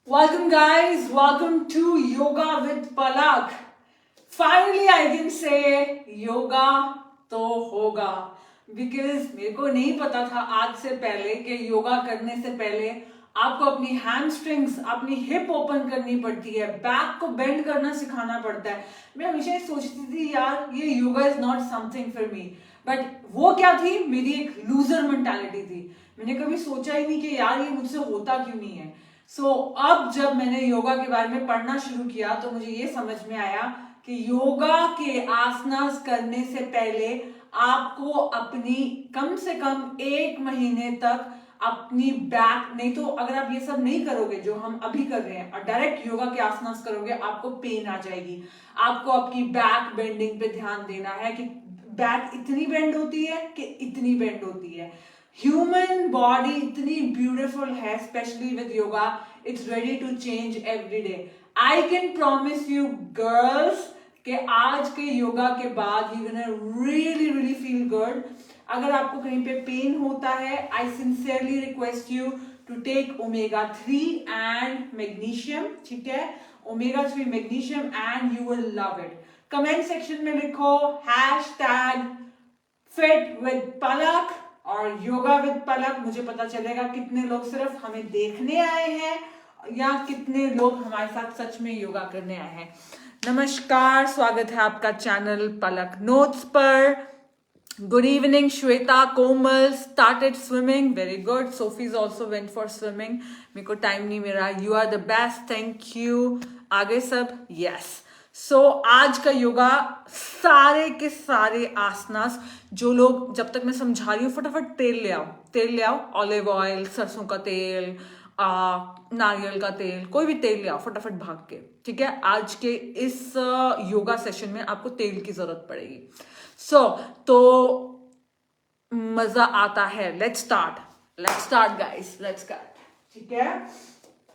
Welcome, guys. Welcome to Yoga with Palak. Finally, I can say yoga तो होगा because मेरे को नहीं पता था आज से पहले कि योगा करने से पहले आपको अपनी हैमस्ट्रिंग्स, अपनी हिप ओपन करनी पड़ती है, बैक को बेंड करना सिखाना पड़ता है। मैं हमेशा ये सोचती थी यार ये yoga is not something for me, but वो क्या थी, मेरी एक लूजर मेंटालिटी थी। मैंने कभी सोचा ही नहीं कि यार ये मुझसे होता क्यों नहीं है। अब जब मैंने योगा के बारे में पढ़ना शुरू किया तो मुझे ये समझ में आया कि योगा के आसनास करने से पहले आपको अपनी कम से कम 1 महीने तक अपनी बैक, नहीं तो अगर आप ये सब नहीं करोगे जो हम अभी कर रहे हैं और डायरेक्ट योगा के आसनास करोगे आपको पेन आ जाएगी। आपको आपकी बैक बेंडिंग पे ध्यान देना है कि बैक इतनी बेंड होती है कि इतनी बेंड होती है। ह्यूमन बॉडी इतनी ब्यूटिफुल है, specially with yoga, it's ready to change every day. I can promise you girls कि आज के योगा के बाद you gonna really really feel good. अगर आपको कहीं पे पेन होता है, I sincerely request you to take omega 3 and magnesium, ठीक है, omega 3 magnesium and you will love it. Comment section में लिखो #fit with पलक और योगा विद पलक। मुझे पता चलेगा कितने लोग सिर्फ हमें देखने आए हैं या कितने लोग हमारे साथ सच में योगा करने आए हैं। नमस्कार, स्वागत है आपका चैनल पलक नोट्स पर। Good evening Shweta, Komal started swimming, very good. Sophie's also went for swimming, मेरे को टाइम नहीं मिला। You are the best, thank you. आगे सब यस। आज का योगा सारे के सारे आसनास जो लोग, जब तक मैं समझा रही हूँ फटाफट तेल ले आओ, ऑलिव ऑयल, सरसों का तेल, नारियल का तेल, कोई भी तेल ले आओ फटाफट भाग के, ठीक है। आज के इस योगा सेशन में आपको तेल की जरूरत पड़ेगी। तो मजा आता है। Let's start guys, let's start, ठीक है।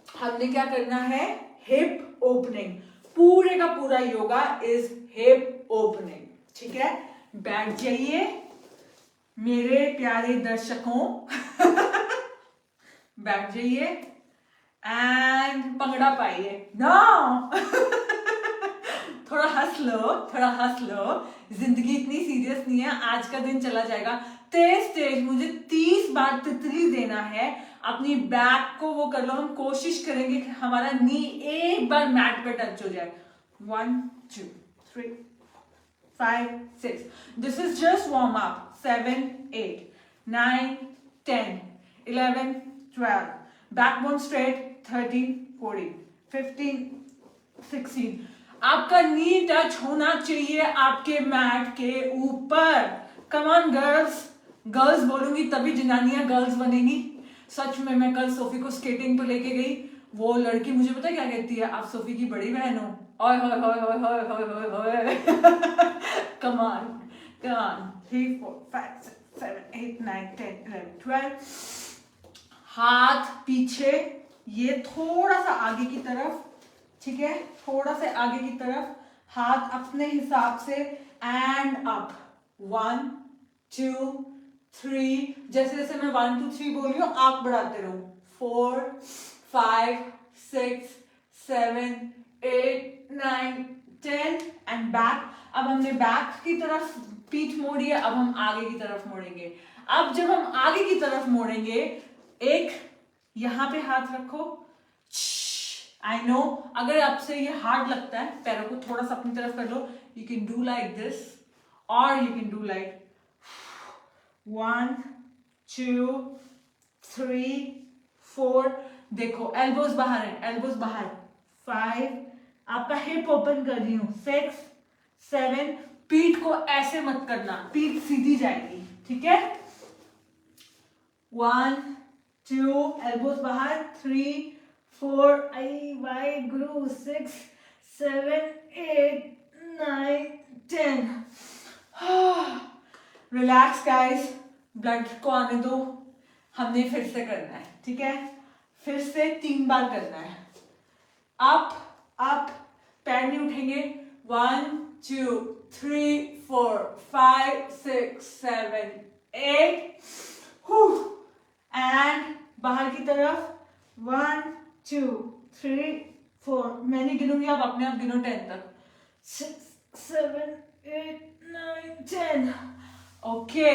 हमने क्या करना है, हिप ओपनिंग। पूरे का पूरा योगा इज हिप ओपनिंग, ठीक है। बैठ जाइए मेरे प्यारे दर्शकों बैठ जाइए एंड पंगड़ा पाइए ना थोड़ा हंस लो। जिंदगी इतनी सीरियस नहीं है, आज का दिन चला जाएगा। तेज मुझे 30 बार तितली देना है। अपनी बैक को वो कर लो। हम कोशिश करेंगे कि हमारा नी एक बार मैट पे टच हो जाए। 1 2 3 5 6। This is just warm up. 7 8 9 10 11 12। Backbone straight. 13 14 15 16। आपका नी टच होना चाहिए आपके मैट के ऊपर। कम ऑन गर्ल्स बोलूंगी तभी जनानियां गर्ल्स बनेंगी। सच में मैं कल सोफी को स्केटिंग पे लेके गई, वो लड़की मुझे पता क्या कहती है, आप सोफी की बड़ी बहन हो। ओए होए होए होए होए होए होए होए कम ऑन 3 4 5 6 7 8 9 10 11 12। हाथ पीछे, ये थोड़ा सा आगे की तरफ, ठीक है, थोड़ा सा आगे की तरफ, हाथ अपने हिसाब से एंड अप। 1 2 3। जैसे जैसे मैं 1 2 3 बोल रही हूँ आप बढ़ाते रहो। 4 5 6 7 8 9 10 एंड बैक। अब हमने बैक की तरफ पीठ मोड़ी है, अब हम आगे की तरफ मोड़ेंगे। अब जब हम आगे की तरफ मोड़ेंगे, एक यहां पे हाथ रखो। आई नो अगर आपसे ये हार्ड लगता है, पैरों को थोड़ा सा अपनी तरफ कर लो। You can do like this और यू कैन डू लाइक 1 2 3 4। देखो एल्बोज बाहर है, एल्बोज बाहर। 5। आपका हिप ओपन कर रही हूं। 6 7। पीठ को ऐसे मत करना, पीठ सीधी जाएगी, ठीक है। 1 2 एल्बोज बाहर। 3 4 आई वाई गुरु। 6 7 8 9 10। रिलैक्स गाइस, ब्लड को आने दो। हमने फिर से करना है, ठीक है। फिर से 3 बार करना है। अप अप, पैर नहीं उठेंगे। 1 2 3 4 5 6 7 8 एंड बाहर की तरफ। 1 2 3 4, मैं नहीं गिनूंगी, आप अपने आप गिनो 10 तक, 6 7 8 9 10। ओके,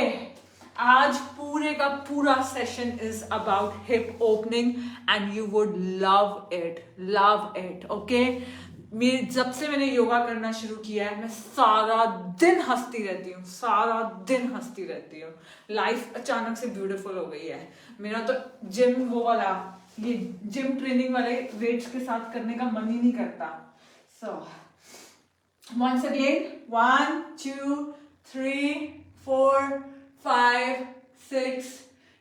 आज पूरे का पूरा session is about hip opening and you would love it. Okay, जब से मैंने योगा करना शुरू किया है मैं सारा दिन हंसती रहती हूँ। लाइफ अचानक से ब्यूटीफुल हो गई है। मेरा तो जिम ये जिम ट्रेनिंग वाले वेट्स के साथ करने का मन ही नहीं करता। सो once again 1 2 3 4 5 6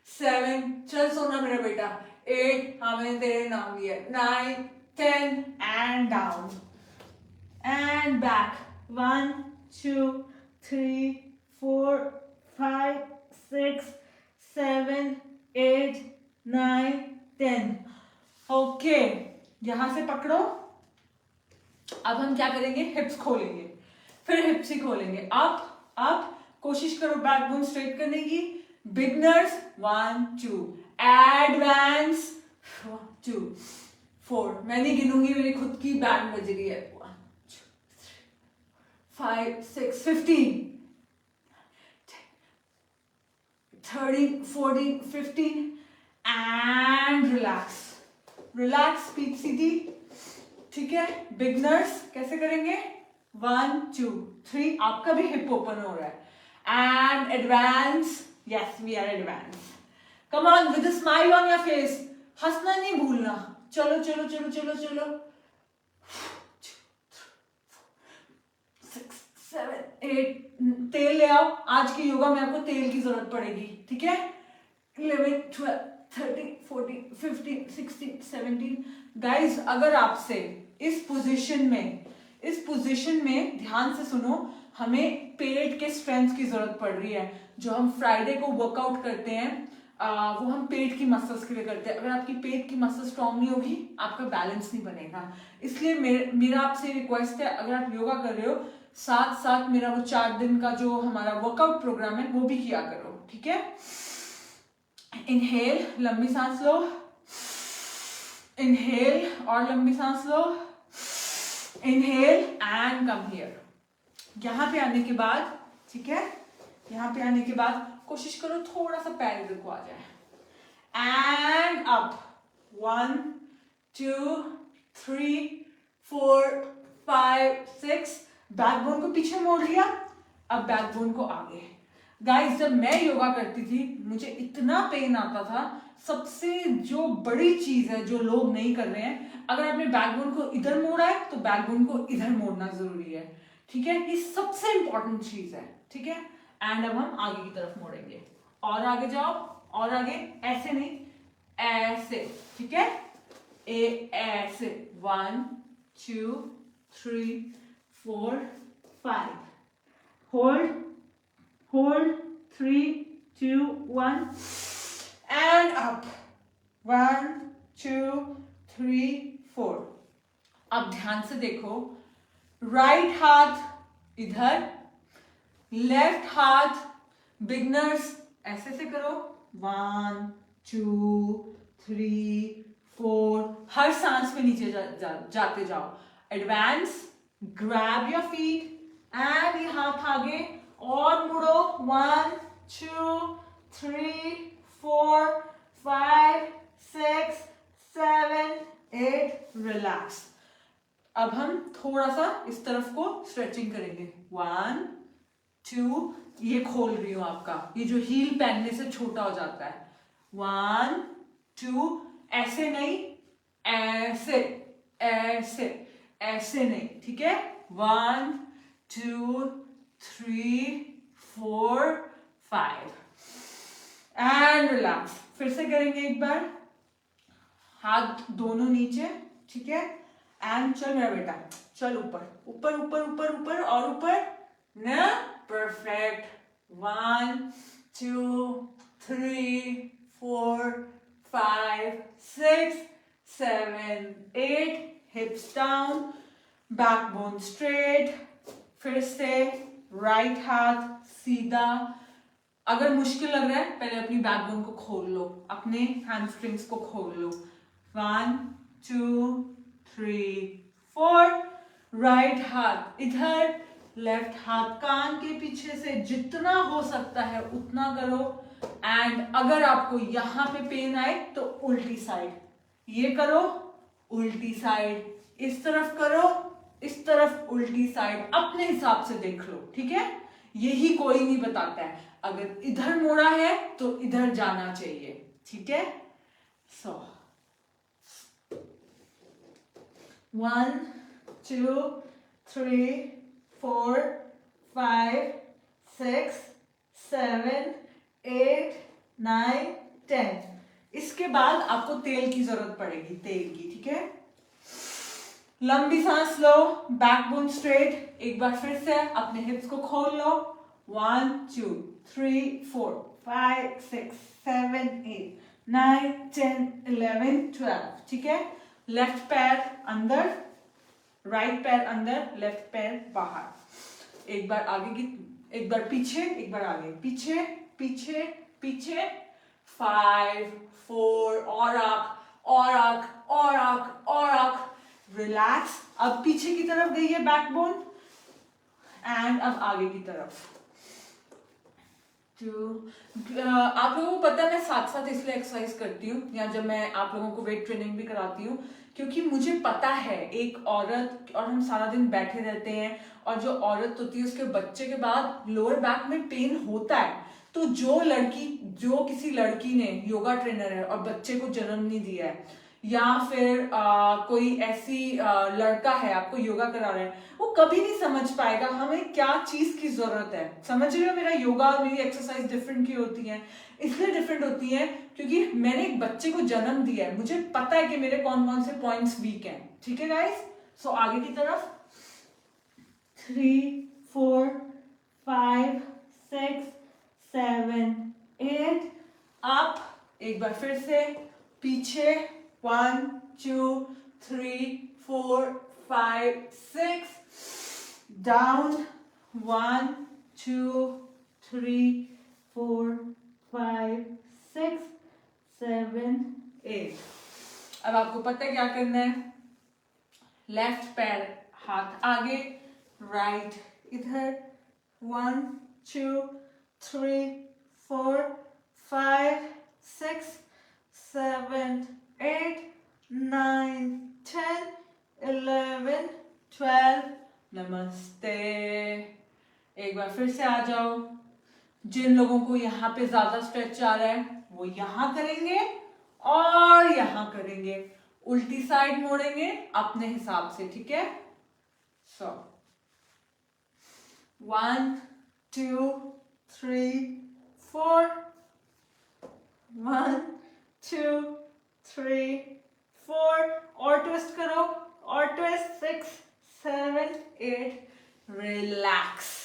7, चल सोना मेरा बेटा, 8, हाँ मैंने तेरे नाम लिया, 9 10 and down and back, 1 2 3 4 5 6 7 8 9 10। Okay, यहां से पकड़ो। अब हम क्या करेंगे, हिप्स खोलेंगे, फिर हिप्स ही खोलेंगे। अप कोशिश करो बैकबोन स्ट्रेट करने की। बिगनर्स 1 2, एडवांस 2 4, मैं नहीं गिनूंगी, मेरी खुद की बैंड बज रही है। 1 2 3 5 6 15 13 14 15 एंड रिलैक्स पीठ सीधी। ठीक है, बिगनर्स कैसे करेंगे, 1 2 3, आपका भी हिप ओपन हो रहा है, and advance, yes we are advance, come on with a smile on your face, हंसना नहीं भूलना। चलो 6 7 8, तेल ले आओ, आज की योगा में आपको तेल की जरूरत पड़ेगी। ठीक है, 11 12 13 14 15 16 17। गाइज, अगर आपसे इस पोजीशन में ध्यान से सुनो, हमें पेट के स्ट्रेंथ की जरूरत पड़ रही है। जो हम फ्राइडे को वर्कआउट करते हैं वो हम पेट की मसल्स के लिए करते हैं। अगर आपकी पेट की मसल स्ट्रांग नहीं होगी, आपका बैलेंस नहीं बनेगा। इसलिए मेरा आपसे रिक्वेस्ट है, अगर आप योगा कर रहे हो, साथ साथ मेरा वो 4 दिन का जो हमारा वर्कआउट प्रोग्राम है वो भी किया करो। ठीक है, इनहेल, लंबी सांस लो, इनहेल और लंबी सांस लो, इनहेल एंड कम हियर। यहां पे आने के बाद, ठीक है, यहां पे आने के बाद कोशिश करो थोड़ा सा पैर इधर को आ जाए, एंड अप, 1 2 3 4 5 6, बैकबोन को पीछे मोड़ लिया, अब बैकबोन को आगे। गाइस, जब मैं योगा करती थी मुझे इतना पेन आता था। सबसे जो बड़ी चीज है जो लोग नहीं कर रहे हैं, अगर आपने बैकबोन को इधर मोड़ा है तो बैकबोन को इधर मोड़ना जरूरी है। ठीक है, ये सबसे इंपॉर्टेंट चीज है। ठीक है, एंड अब हम आगे की तरफ मोड़ेंगे, और आगे जाओ, और आगे, ऐसे नहीं, ऐसे। ठीक है, ऐसे, 1 2 3 4 5, होल्ड 3 2 1 एंड अप, 1 2 3 4। अब ध्यान से देखो, राइट हाथ इधर, लेफ्ट हाथ, बिगनर्स ऐसे से करो, 1 2 3 4, हर सांस में नीचे जाते जाओ। Advance, grab your feet and ये हाथ आगे और मुड़ो, 1 2 3 4 5 6 7 8, रिलैक्स। अब हम थोड़ा सा इस तरफ को स्ट्रेचिंग करेंगे, 1 2, ये खोल रही हूं आपका, ये जो हील पहनने से छोटा हो जाता है, 1 2, ऐसे नहीं, ऐसे ऐसे ऐसे नहीं। ठीक है, 1 2 3 4 5 एंड रिलैक्स। फिर से करेंगे एक बार, हाथ दोनों नीचे। ठीक है, एंड चल मेरा बेटा, चल ऊपर ऊपर ऊपर ऊपर ऊपर और ऊपर ना, परफेक्ट। 1 2 3 4 5 6 7 8, हिप्स down, backbone straight. फिर से राइट हाथ सीधा। अगर मुश्किल लग रहा है, पहले अपनी बैकबोन को खोल लो, अपने हैमस्ट्रिंग्स को खोल लो। 1 2 3 4। राइट हाथ इधर, लेफ्ट हाथ कान के पीछे से जितना हो सकता है उतना करो। एंड अगर आपको यहां पे पेन आए तो उल्टी साइड ये करो, उल्टी साइड इस तरफ करो, इस तरफ उल्टी साइड, अपने हिसाब से देख लो, ठीक है। यही कोई नहीं बताता है, अगर इधर मोड़ा है तो इधर जाना चाहिए, ठीक है। सो 1 2 3 4 5 6 7 8 9 10। इसके बाद आपको तेल की जरूरत पड़ेगी, तेल की, ठीक है। लंबी सांस लो, बैकबोन स्ट्रेट। एक बार फिर से अपने हिप्स को खोल लो। 1 2 3 4 5 6 7 8 9 10 11 12, ठीक है। लेफ्ट पैर अंदर, राइट पैर अंदर, लेफ्ट पैर बाहर। एक बार आगे की, एक बार पीछे, एक बार आगे, पीछे पीछे पीछे। 5 4 और आंख और आंख और आंख और आंख। रिलैक्स। अब पीछे की तरफ गई है बैकबोन एंड अब आगे की तरफ। आप लोगों को पता है मैं साथ साथ इसलिए एक्सरसाइज करती हूँ या जब मैं आप लोगों को वेट ट्रेनिंग भी कराती हूँ, क्योंकि मुझे पता है एक औरत, और हम सारा दिन बैठे रहते हैं, और जो औरत होती है उसके बच्चे के बाद लोअर बैक में पेन होता है। तो जो किसी लड़की ने योगा ट्रेनर है और बच्चे को जन्म नहीं दिया है, या फिर कोई ऐसी लड़का है आपको योगा करा रहा है, वो कभी नहीं समझ पाएगा हमें क्या चीज की जरूरत है। समझ रहे हो, मेरा योगा और मेरी एक्सरसाइज डिफरेंट क्यों होती है? इसलिए डिफरेंट होती है क्योंकि मैंने एक बच्चे को जन्म दिया है, मुझे पता है कि मेरे कौन कौन से पॉइंट्स वीक हैं, ठीक है गाइस। सो आगे की तरफ 3 4 5 6 7 8 अप। एक बार फिर से पीछे 1 2 3 4 5 6 डाउन 1 2 3 4 5 6 7 8। अब आपको पता है क्या करना है। लेफ्ट पैर हाथ आगे, राइट इधर। 1 2 3 4 5 6 7 8 9 10 11 12। नमस्ते। एक बार फिर से आ जाओ। जिन लोगों को यहाँ पे ज्यादा स्ट्रेच आ रहा है वो यहाँ करेंगे और यहाँ करेंगे, उल्टी साइड मोड़ेंगे अपने हिसाब से, ठीक है। सो 1 2 3 4 1 2 3 4 और ट्विस्ट करो और ट्विस्ट 6 7 8। रिलैक्स,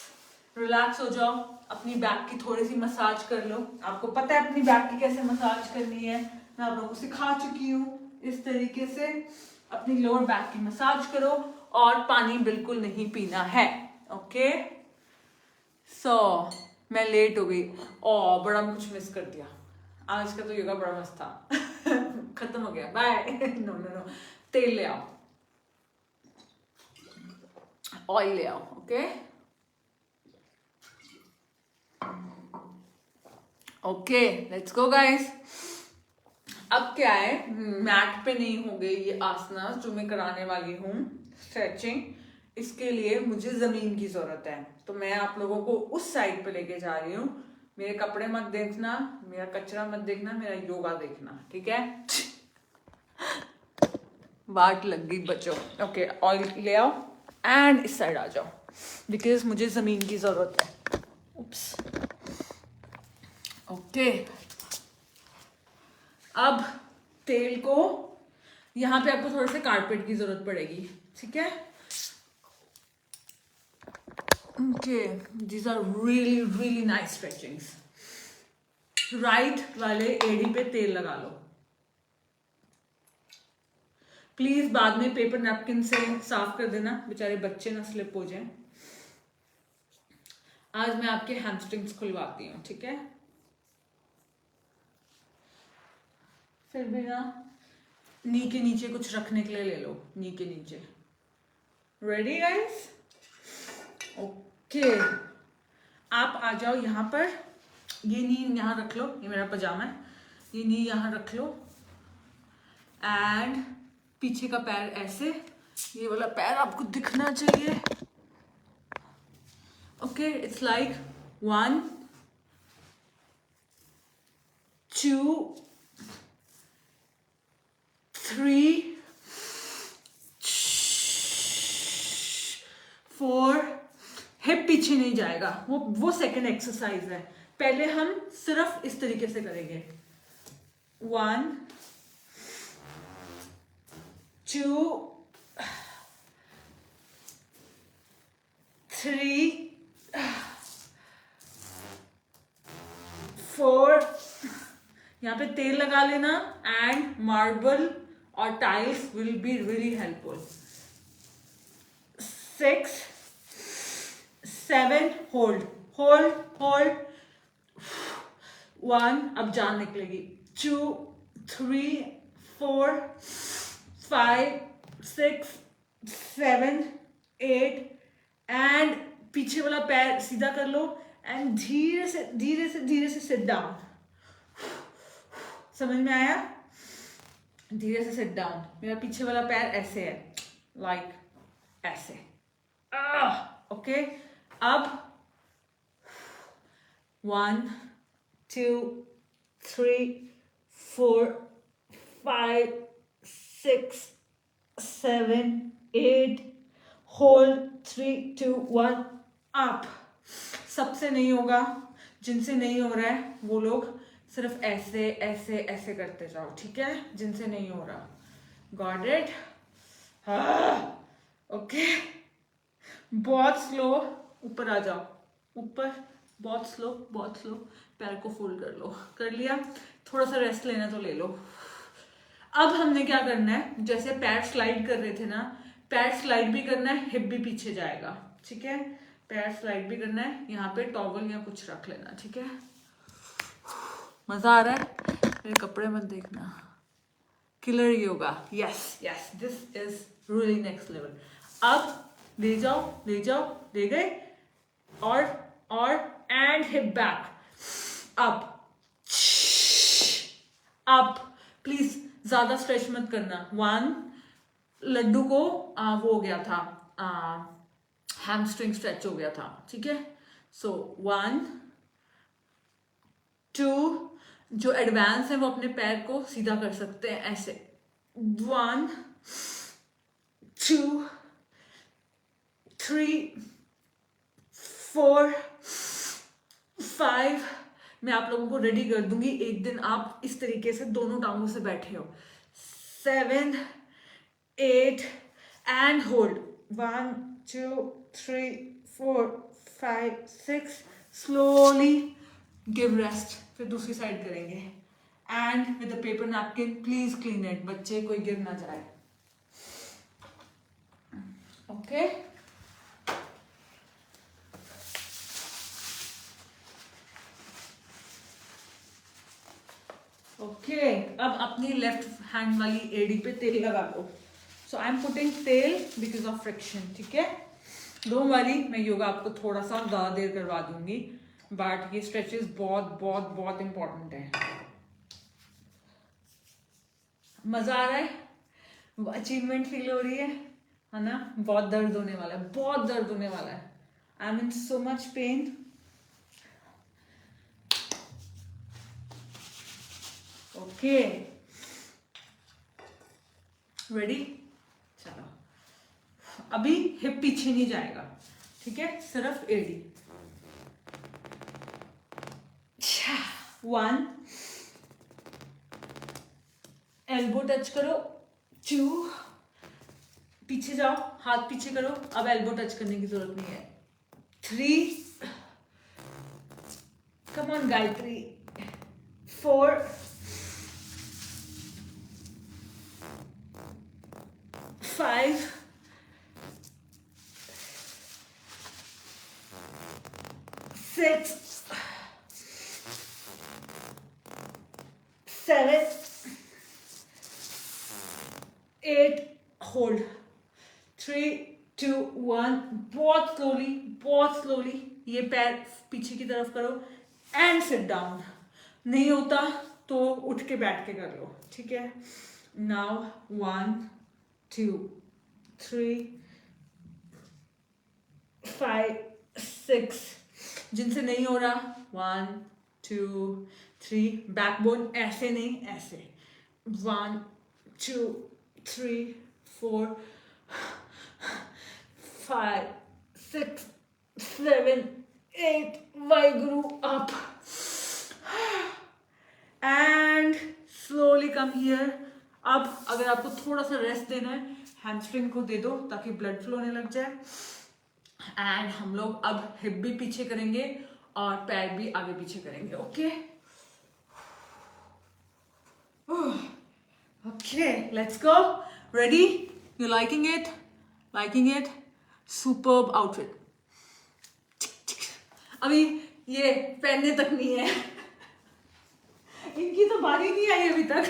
रिलैक्स हो जाओ। अपनी बैक की थोड़ी सी मसाज कर लो। आपको पता है अपनी बैक की कैसे मसाज करनी है, मैं आप लोगों को सिखा चुकी हूँ। इस तरीके से अपनी लोअर बैक की मसाज करो और पानी बिल्कुल नहीं पीना है, ओके। सो मैं लेट हो गई, बड़ा कुछ मिस कर दिया। आज का तो योगा बड़ा मस्त था। खत्म हो गया, बाय। नो नो नो, तेल ले आओ, ऑयल ले आओ, okay. Okay let's go guys. अब क्या है, मैट पे नहीं होंगे ये आसनास जो मैं कराने वाली हूँ स्ट्रेचिंग। इसके लिए मुझे जमीन की जरूरत है, तो मैं आप लोगों को उस साइड पे लेके जा रही हूँ। मेरे कपड़े मत देखना, मेरा कचरा मत देखना, मेरा योगा देखना, ठीक है। वाट लग गई बच्चों। ओके ऑयल ले आओ एंड इस साइड आ जाओ बिकॉज मुझे जमीन की जरूरत है। उप्स, ओके। अब तेल को यहाँ पे आपको थोड़े से कारपेट की जरूरत पड़ेगी, ठीक है। Okay, these are really really nice stretchings. Right वाले एड़ी पे तेल लगा लो प्लीज। बाद में पेपर नैपकिन से साफ कर देना, बेचारे बच्चे ना स्लिप हो जाएं। आज मैं आपके हैमस्ट्रिंग्स खुलवाती हूँ, ठीक है। फिर भी ना नी के नीचे कुछ रखने के लिए ले लो, नी के नीचे। Ready guys? ओके, आप आ जाओ यहाँ पर, ये नी यहाँ रख लो, ये मेरा पजामा है, ये नी यहाँ रख लो एंड पीछे का पैर ऐसे, ये वाला पैर आपको दिखना चाहिए। Okay, it's like 1 2 3 4। हिप पीछे नहीं जाएगा, वो सेकंड एक्सरसाइज है। पहले हम सिर्फ इस तरीके से करेंगे। 1 2 3 4। यहाँ पे तेल लगा लेना एंड मार्बल और tiles will be really helpful. 6 7, hold hold hold. 1, अब जान निकलेगी। 2 3 4 5 6 7 8 एंड पीछे वाला पैर सीधा कर लो एंड धीरे से धीरे से धीरे से सिट डाउन। समझ में आया? धीरे से सिट डाउन। मेरा पीछे वाला पैर ऐसे है, लाइक ऐसे। ओके, अब 1 2 3 4 5 6 7 8, होल्ड 3 2 1, अप। सबसे नहीं होगा, जिनसे नहीं हो रहा है वो लोग सिर्फ ऐसे ऐसे ऐसे करते जाओ, ठीक है? जिनसे नहीं हो रहा, गॉट इट? ओके, बहुत स्लो, ऊपर आ जाओ, ऊपर, बहुत स्लो बहुत स्लो। पैर को फोल्ड कर लो, कर लिया? थोड़ा सा रेस्ट लेना तो ले लो। अब हमने क्या करना है, जैसे पैर स्लाइड कर रहे थे ना, पैर स्लाइड भी करना है, हिप भी पीछे जाएगा, ठीक है? पैर स्लाइड भी करना है, यहाँ पे टॉवल या कुछ रख लेना, ठीक है? मजा आ रहा है? मेरे कपड़े मत देखना। Killer yoga, yes yes, this is really next level. अब ले जाओ ले जाओ, ले गए, और and hip back, up up. Please ज्यादा स्ट्रेच मत करना। 1, लड्डू को वो हो गया था, हैमस्ट्रिंग स्ट्रेच हो गया था, ठीक है? सो 1 2, जो एडवांस है वो अपने पैर को सीधा कर सकते हैं ऐसे। 1 2 3 4 5। मैं आप लोगों को रेडी कर दूंगी, एक दिन आप इस तरीके से दोनों टांगों से बैठे हो। 7 8 and hold. 1 2 3 4 5 6। Slowly give rest, फिर दूसरी साइड करेंगे। And with the paper napkin please clean it, बच्चे कोई गिर ना जाए। ओके, ओके, अब अपनी लेफ्ट हैंड वाली एडी पे तेल लगा दो। सो आई एम पुटिंग तेल बिकॉज ऑफ फ्रिक्शन, ठीक है? डोंट वरी, मैं योगा आपको थोड़ा सा ज्यादा देर करवा दूंगी, बट ये स्ट्रेचेस बहुत बहुत बहुत इंपॉर्टेंट है। मजा आ रहा है? अचीवमेंट फील हो रही है ना? बहुत दर्द होने वाला है, बहुत दर्द होने वाला है। I am in so much pain. Okay, ready? चलो, अभी हिप पीछे नहीं जाएगा, ठीक है? सिर्फ एडी। 1, एल्बो टच करो। 2, पीछे जाओ, हाथ पीछे करो, अब एल्बो टच करने की जरूरत नहीं है। 3, कम ऑन गायत्री। 4, 5, 6, 7, होल्ड, 3 2 1, बहुत स्लोली ये पैर पीछे की तरफ करो एंड सिट डाउन। नहीं होता तो उठ के बैठ के कर लो, ठीक है। नाउ 1 2 3 5 6, जिनसे नहीं हो रहा 1 2 3, बैकबोन ऐसे नहीं, ऐसे 1 2 3 4 5 6 7 8, Waheguru up and slowly come here. अब अगर आपको थोड़ा सा रेस्ट देना है, हैमस्ट्रिंग को दे दो ताकि ब्लड फ्लो होने लग जाए। एंड हम लोग अब हिप भी पीछे करेंगे और पैर भी आगे पीछे करेंगे, okay. Okay, let's go. Ready? You liking it? Superb outfit. अभी ये पहनने तक नहीं है इनकी तो बारी नहीं आई अभी तक।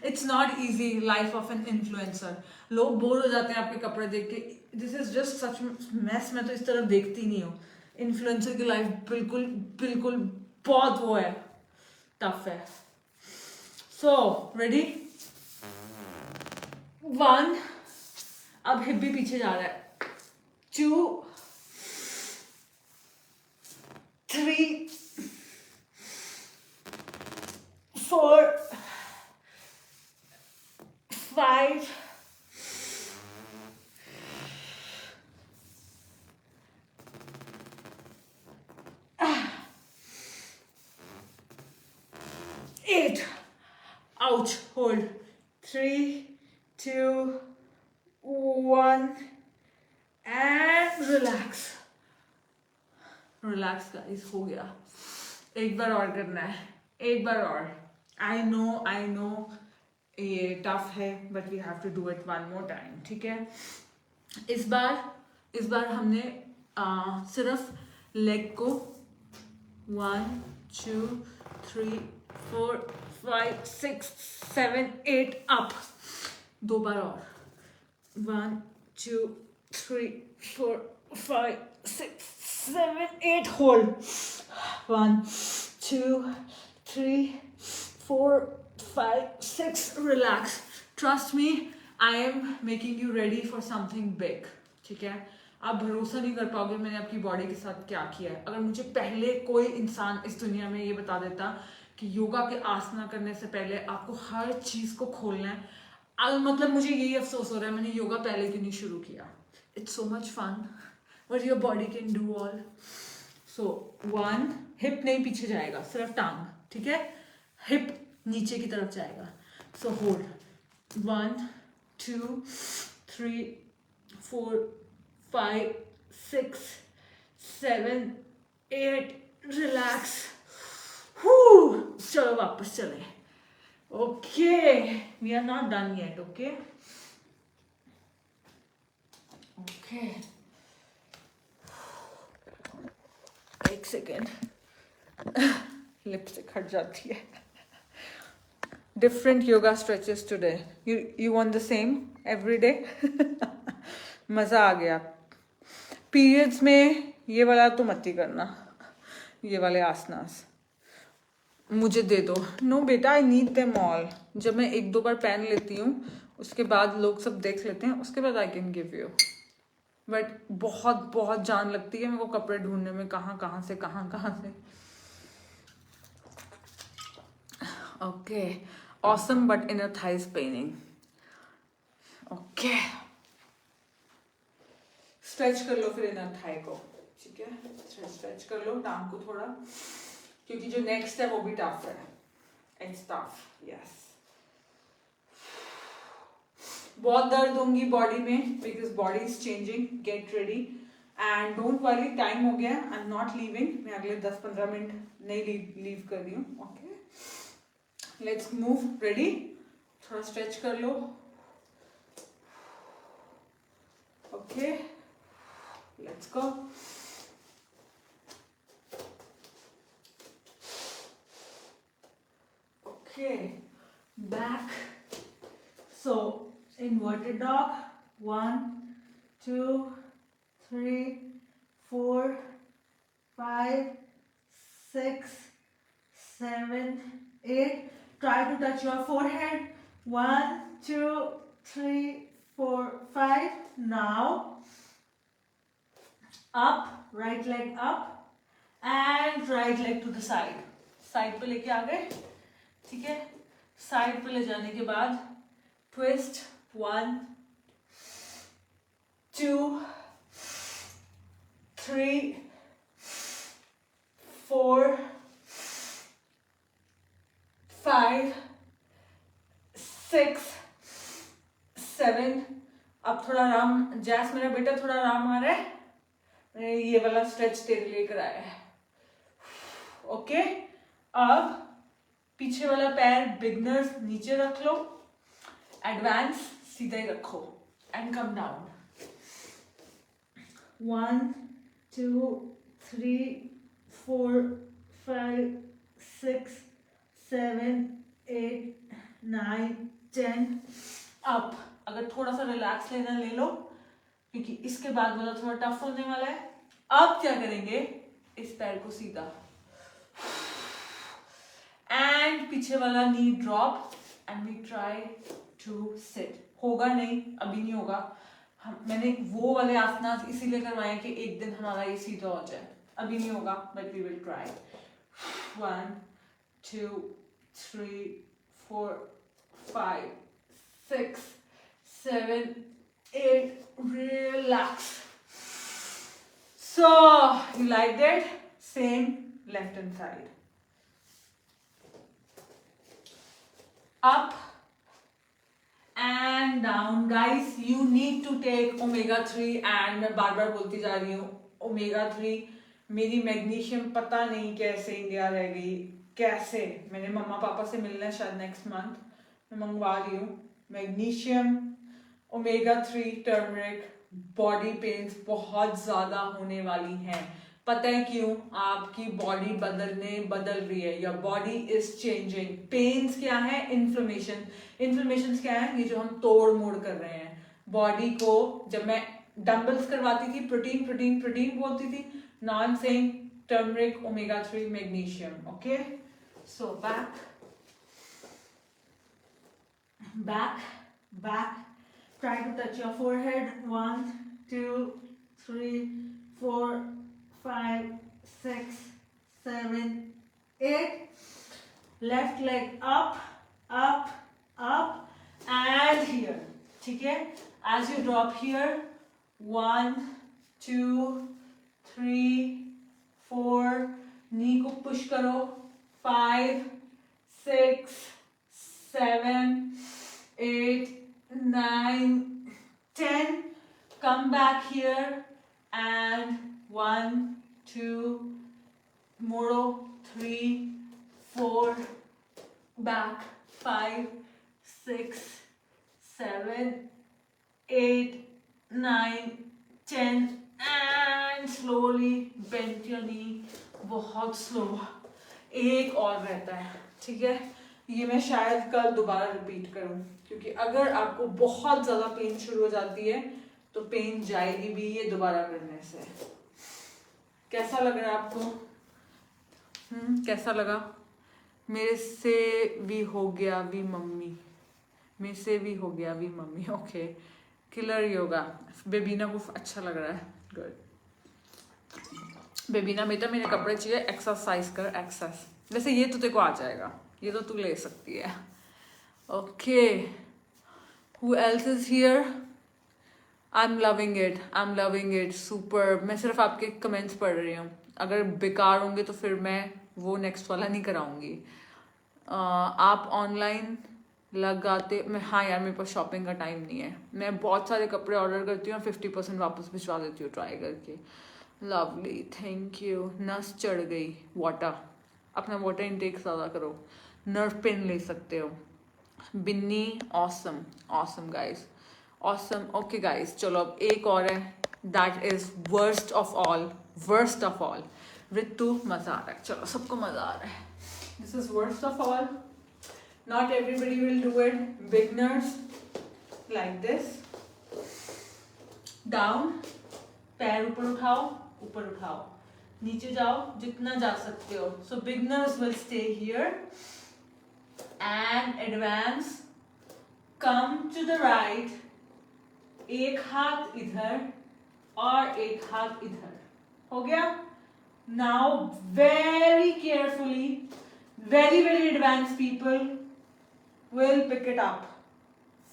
It's not easy life of an influencer. लोग बोर हो जाते हैं आपके कपड़े देख के, this is just such mess. मैं तो इस तरफ देखती नहीं हूँ। इन्फ्लुएंसर की लाइफ बिल्कुल बहुत वो है, टफ है। So ready? 1, अब हिप भी पीछे जा रहा है, 2 3 4 5 8, ouch, hold, 3 2 1 and relax guys, हो गया। एक बार और करना है, एक बार और। आई नो ये टफ है, but we have to do it one more time, ठीक है। इस बार हमने सिर्फ लेग को 1 2 3 4 5 6 7 8 अप। 2 बार और, 1 2 3 4 5 6 7 8, hold, 1 2 3 4 5 6, relax. Trust me, I am making you ready for something big, ठीक है। आप भरोसा नहीं कर पाओगे मैंने आपकी बॉडी के साथ क्या किया है। अगर मुझे पहले कोई इंसान इस दुनिया में ये बता देता कि योगा के आसना करने से पहले आपको हर चीज को खोलना है, मतलब मुझे यही अफसोस हो रहा है मैंने योगा पहले क्यों नहीं शुरू किया। It's so much fun, what your body can do all. So 1, hip नहीं पीछे जाएगा, सिर्फ टांग, ठीक है। हिप नीचे की तरफ जाएगा। So hold, 1 2 3 4 5 6 7 8, relax. चलो वापस चले। Okay, we are not done yet, okay. एक सेकेंड, लिपस्टिक हट जाती है। Different yoga stretches today. You want the same every day? मजा आ गया। पीरियड्स में ये वाला तो मत ही करना, ये वाले आसनास मुझे दे दो। नो बेटा, आई नीड देम ऑल। जब मैं 1-2 बार पहन लेती हूँ उसके बाद लोग सब देख लेते हैं, उसके बाद I can give you. But बहुत जान लगती है मेरे को कपड़े ढूंढने में, कहाँ से कहाँ से। Okay, awesome but inner thighs paining. Okay, stretch कर लो फिर इनर थाई को, ठीक है। स्ट्रेच कर लो टांग को थोड़ा, क्योंकि जो नेक्स्ट है वो भी टफ है। It's tough, yes. बहुत दर्द होंगी बॉडी में, because body is changing. Get ready and don't worry, time हो गया। आई एम नॉट लीविंग, मैं अगले 10-15 मिनट नहीं लीव कर रही हूँ, ओके। Let's move. रेडी? थोड़ा स्ट्रेच कर लो, okay. Let's go. Okay, back So inverted dog, 1 2 3 4 5 6 7 8. Try to touch your forehead. 1 2 3 4 5. Now up, right leg up and right leg to the side. Side पे लेके आ गए, ठीक है. साइड पे ले जाने के बाद ट्विस्ट. 1 2 3 4 5 6 7. अब थोड़ा आराम, जैस मेरा बेटा थोड़ा आराम आ रहा है. मैंने ये वाला स्ट्रेच तेरे लिए कराया है. ओके, अब पीछे वाला पैर बिगनर्स नीचे रख लो, एडवांस सीधा ही रखो एंड कम डाउन. 1 2 3 4 5 6 7 8 9 10. अप. अगर थोड़ा सा रिलैक्स लेना ले लो, क्योंकि इसके बाद वाला थोड़ा टफ होने वाला है. अब क्या करेंगे, इस पैर को सीधा एंड पीछे वाला knee drop and we try to sit. होगा नहीं, अभी नहीं होगा. मैंने वो वाले आसनास इसीलिए करवाए कि एक दिन हमारा ये सीधा हो जाए. अभी नहीं होगा, but we will try. 1 2 3 4 5 6 7 8. Relax. So you like that? Same left hand side. Up and down. Guys, you need to take omega 3 and मैं बार बार बोलती जा रही हूँ omega 3. मेरी मैग्नीशियम पता नहीं कैसे इंडिया रह गई, कैसे. मैंने मम्मा पापा से मिलना है शायद नेक्स्ट मंथ, मैं मंगवा रही हूँ. Magnesium, omega 3, turmeric. Body pens बहुत ज्यादा होने वाली हैं. पता है क्यों? आपकी बॉडी बदल रही है. Your body is changing. Pains क्या है? इन्फ्लेमेशन. इन्फ्लेमेशन क्या है? ये जो हम तोड़ मोड़ कर रहे हैं बॉडी को. जब मैं डंबल्स करवाती थी, प्रोटीन प्रोटीन प्रोटीन बोलती थी. Now I am saying turmeric, omega 3, magnesium. Okay, so back back. Try to touch your forehead. 1 2 3 4 5 6 7 8. Left leg up and here. ठीक है. As you drop here, 1 2 3 4. knee को push करो. 5 6 7 8 9 10. Come back here and 1 2 Modo. 3 4 back. 5 6 7 8 9 10 and slowly bend your knee. बहुत slow. एक और रहता है, ठीक है. ये मैं शायद कल दोबारा रिपीट करूं, क्योंकि अगर आपको बहुत ज्यादा पेन शुरू हो जाती है तो पेन जाएगी भी ये दोबारा करने से. कैसा लग रहा है आपको? कैसा लगा? मेरे से भी हो गया भी मम्मी. मेरे से भी हो गया भी mummy. Okay, killer yoga. Babina को अच्छा लग रहा है. गुड. बेबीना बेटा, मेरे कपड़े चाहिए. एक्सरसाइज कर. एक्सरसाइज. वैसे ये तो तेरे को आ जाएगा, ये तो तू ले सकती है. Okay, who else is here? I am loving it. Super. मैं सिर्फ आपके कमेंट्स पढ़ रही हूँ. अगर बेकार होंगे तो फिर मैं वो नेक्स्ट वाला नहीं कराऊंगी. आप ऑनलाइन लगाते? मैं, हाँ यार, मेरे पास शॉपिंग का टाइम नहीं है. मैं बहुत सारे कपड़े ऑर्डर करती हूँ, 50% वापस भिजवा देती हूँ ट्राई करके. Lovely, thank you. नस चढ़ गई. वाटर, अपना वाटर इनटेक ज़्यादा करो. नर्व पेन ले सकते हो. Binny, awesome guys, awesome. Okay guys, चलो अब एक और है. That is worst of all. Ritu, मजा आ रहा है. चलो, सबको मजा आ रहा है. This is worst of all. Not everybody will do it. Beginners, like this. Down, पैर ऊपर उठाओ, नीचे जाओ जितना जा सकते हो. So beginners will stay here and advance. Come to the right. एक हाथ इधर और एक हाथ इधर. हो गया? Now very carefully, very advanced people will pick it up.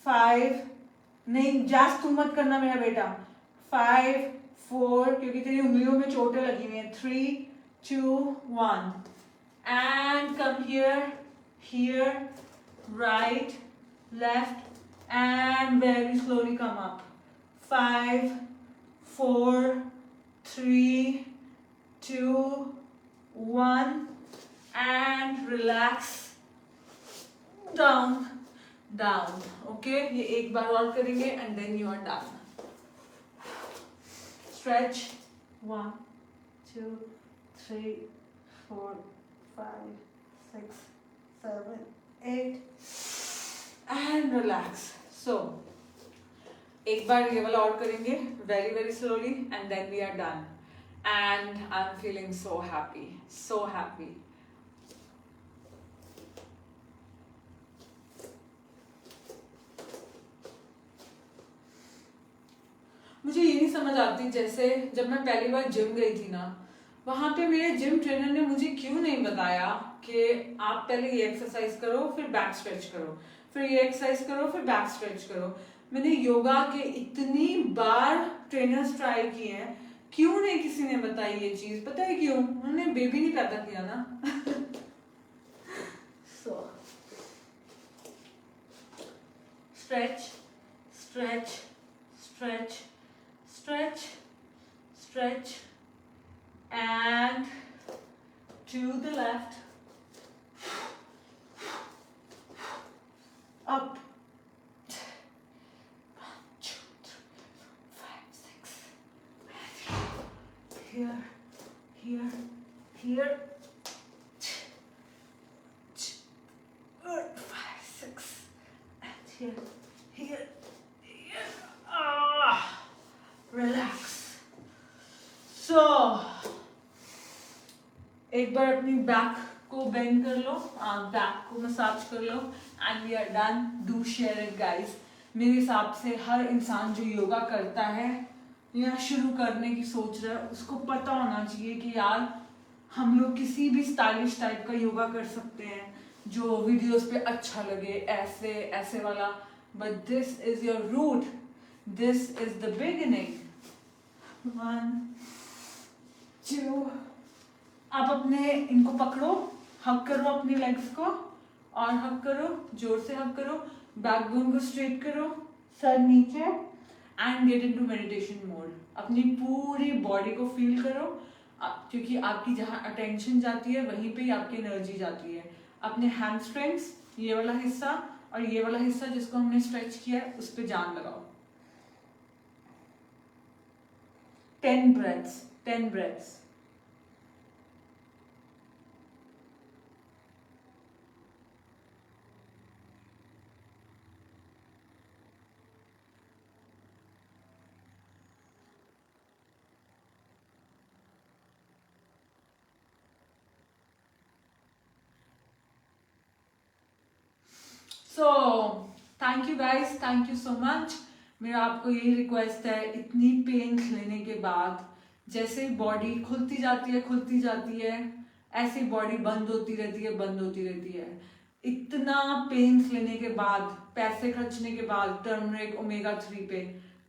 5, नहीं जास्त तुम मत करना मेरा बेटा. 5, 4, क्योंकि तेरी उंगलियों में चोटें लगी हुई हैं. 3, 2, 1 and come here, right, left and very slowly come up. 5, 4, 3, 2, 1 and relax. Down. Okay, ये एक बार और करेंगे and then you are done. Stretch. 1, 2, 3, 4, 5, 6, 7, 8 and relax. So एक बार ये वाला और करेंगे very slowly and then we are done. And I'm feeling so happy. मुझे ये नहीं समझ आती, जैसे जब मैं पहली बार जिम गई थी ना, वहां पे मेरे जिम ट्रेनर ने मुझे क्यों नहीं बताया कि आप पहले ये एक्सरसाइज करो फिर बैक स्ट्रेच करो, फिर ये एक्सरसाइज करो फिर बैक स्ट्रेच करो. मैंने योगा के इतनी बार ट्रेनर्स ट्राई किए हैं, क्यों नहीं किसी ने बताई ये चीज? पता है क्यों? उन्होंने बेबी नहीं पैदा किया ना. So stretch and to the left, up. 1, 2, 3, 4, 5, 6. Here. 5, 6 and here. Relax. So एक बार अपनी बैक को बेंड कर लो, बैक को मसाज कर लो and we are done. Do share it guys. मेरे हिसाब से हर इंसान जो योगा करता है या शुरू करने की सोच रहा है, उसको पता होना चाहिए कि यार हम लोग किसी भी स्टाइलिश टाइप का योगा कर सकते हैं जो वीडियोस पे अच्छा लगे, ऐसे वाला. But this is your root. This is the beginning. 1, 2. आप अपने इनको पकड़ो, हक करो अपनी लेग्स को और हक करो, जोर से हक करो, बैकबोन को स्ट्रेट करो, सर नीचे and get into meditation mode. अपनी पूरी बॉडी को फील करो, क्योंकि आपकी जहाँ अटेंशन जाती है वहीं पे ही आपकी एनर्जी जाती है. अपने हैमस्ट्रिंग्स, ये वाला हिस्सा और ये वाला हिस्सा जिसको हमने स्ट्रेच किया है, उस पर जान लगाओ. 10 breaths. So thank you guys, thank you so much. मेरा आपको यही रिक्वेस्ट है, इतनी पेन लेने के बाद जैसे बॉडी खुलती जाती है ऐसे बॉडी बंद होती रहती है. इतना पेन लेने के बाद, पैसे खर्चने के बाद टर्मरिक ओमेगा 3 पे,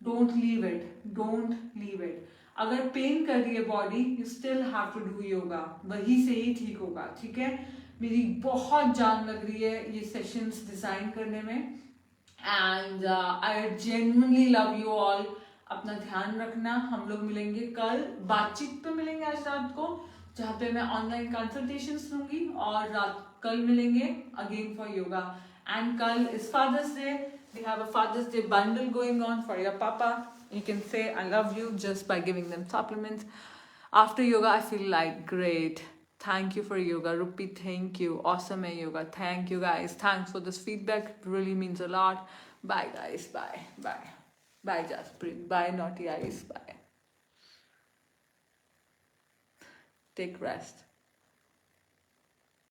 डोंट लीव इट. अगर पेन कर रही है body, you still have to do yoga, वही से ही ठीक होगा. ठीक है, मेरी बहुत जान लग रही है ये सेशंस डिजाइन करने में and I genuinely love you all. अपना ध्यान रखना. हम लोग मिलेंगे कल, बातचीत पे मिलेंगे आज रात को, जहाँ पे मैं ऑनलाइन कंसल्टेशंस लूंगी, और कल मिलेंगे अगेन फॉर योगा. एंड कल is Father's Day. We have a Father's Day bundle going on for your papa. You can say I love you just by giving them supplements. After yoga, I feel like great. Thank you for yoga. Rupi, thank you. Awesome hai yoga. Thank you guys. Thanks for this feedback. It really means a lot. Bye guys. Bye. Bye. Bye Jasprit. Bye Naughty Eyes. Bye. Take rest.